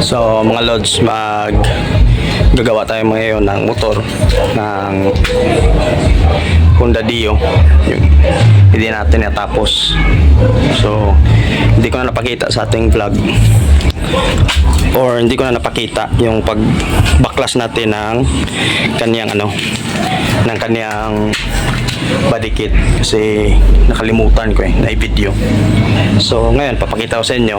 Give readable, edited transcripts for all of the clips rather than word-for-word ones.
So mga lods, gagawa tayo ngayon ng motor ng Honda Dio. Hindi natin natapos. So hindi ko na napakita sa ating vlog, or hindi ko na napakita yung pagbaklas natin ng kanyang ng kanyang body kit kasi nakalimutan ko na i-video. So ngayon papakita ko sa inyo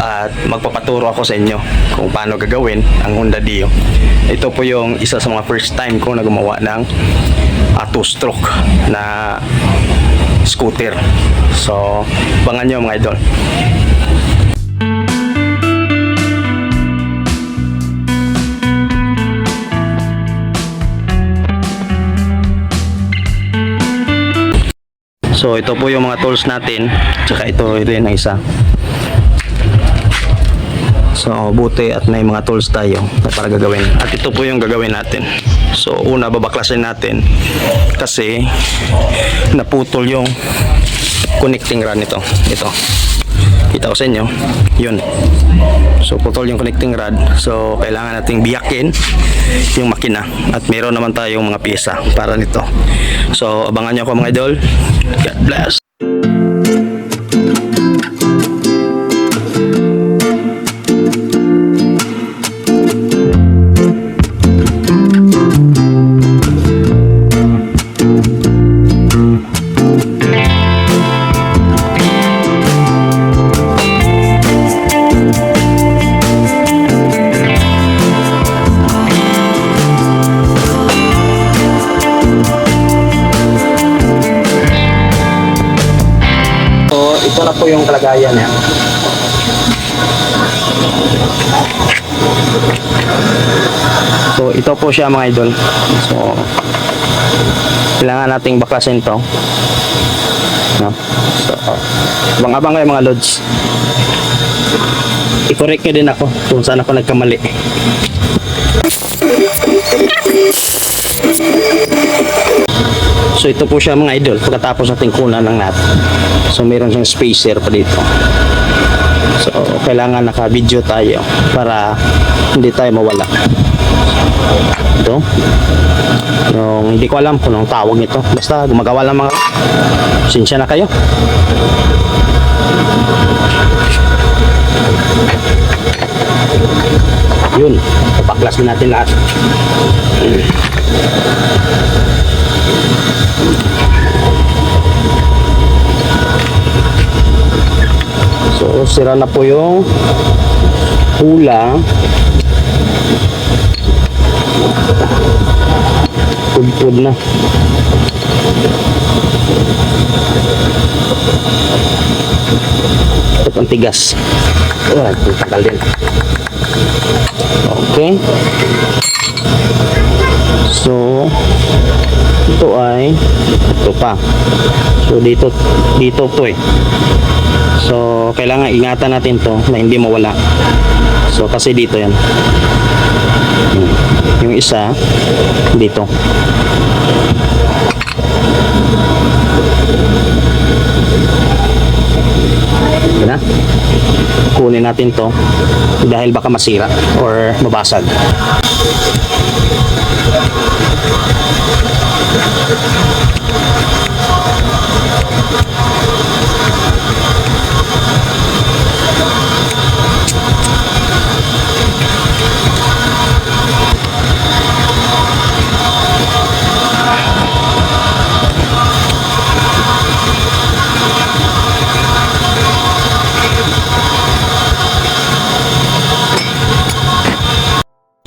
at magpapaturo ako sa inyo kung paano gagawin ang Honda Dio. Ito po yung isa sa mga first time ko na gumawa ng two-stroke na scooter. So abangan nyo mga idol. So ito po yung mga tools natin, tsaka ito rin ang isa. So buti at may mga tools tayo na para gagawin. At ito po yung gagawin natin. So una, babaklasin natin kasi naputol yung connecting rod nito. Ito, kita ko sa inyo, yun. So putol yung connecting rod. So kailangan nating biyakin yung makina. At meron naman tayong mga pyesa para nito. So abangan nyo ako mga idol. God bless. Ito na po yung kalagayan niya. So ito po siya mga idol. So kailangan nating baklasin to, no? So abang-abang kayo mga lods. I-correct nyo din ako kung saan ako nagkamali. So ito po siya mga idol, pagkatapos natin kunan ng nut. So meron siyang spacer pa dito. So kailangan naka-video tayo para hindi tayo mawala. Ito. Yung hindi ko alam kung anong tawag nito. Basta gumagawa lang mga. Sinsya na kayo. Yun, papaklas na natin lahat. So sira na po yung hula. Pud-pud na. Ito ang tigas. Oh, tagal din. Okay. So ito ay ito pa. So dito to eh. So kailangan ingatan natin to na hindi mawala. So kasi dito yan. Yung isa dito. Na? Kunin natin to dahil baka masira or mabasag.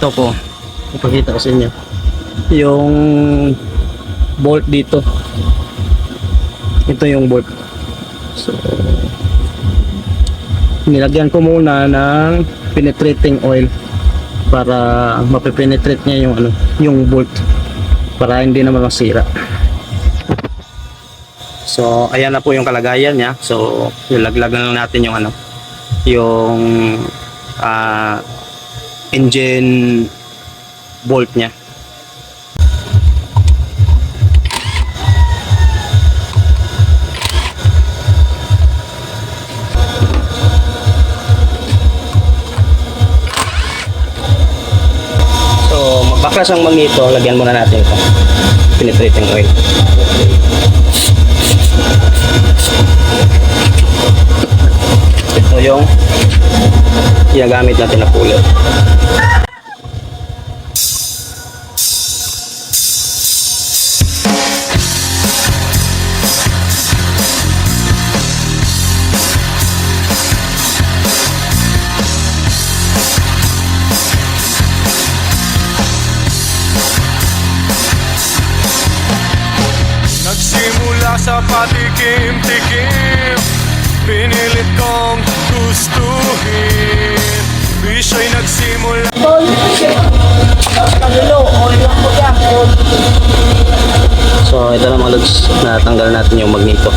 Ito po, ipakita ko sa inyo yung bolt dito. Ito yung bolt. So nilagyan ko muna ng penetrating oil para mape-penetrate niya yung yung bolt para hindi naman masira. So ayan na po yung kalagayan niya. So ilaglagan lang natin yung yung engine bolt niya. baklas ang magneto, lagyan muna natin ito. Penetrating oil. Ito yung ginagamit natin na puller. Nagsimula sa patikim-tikim, pinilit kong gustuhin. Bisyo'y nagsimula. So ito na mga lods, natanggal natin yung magneto.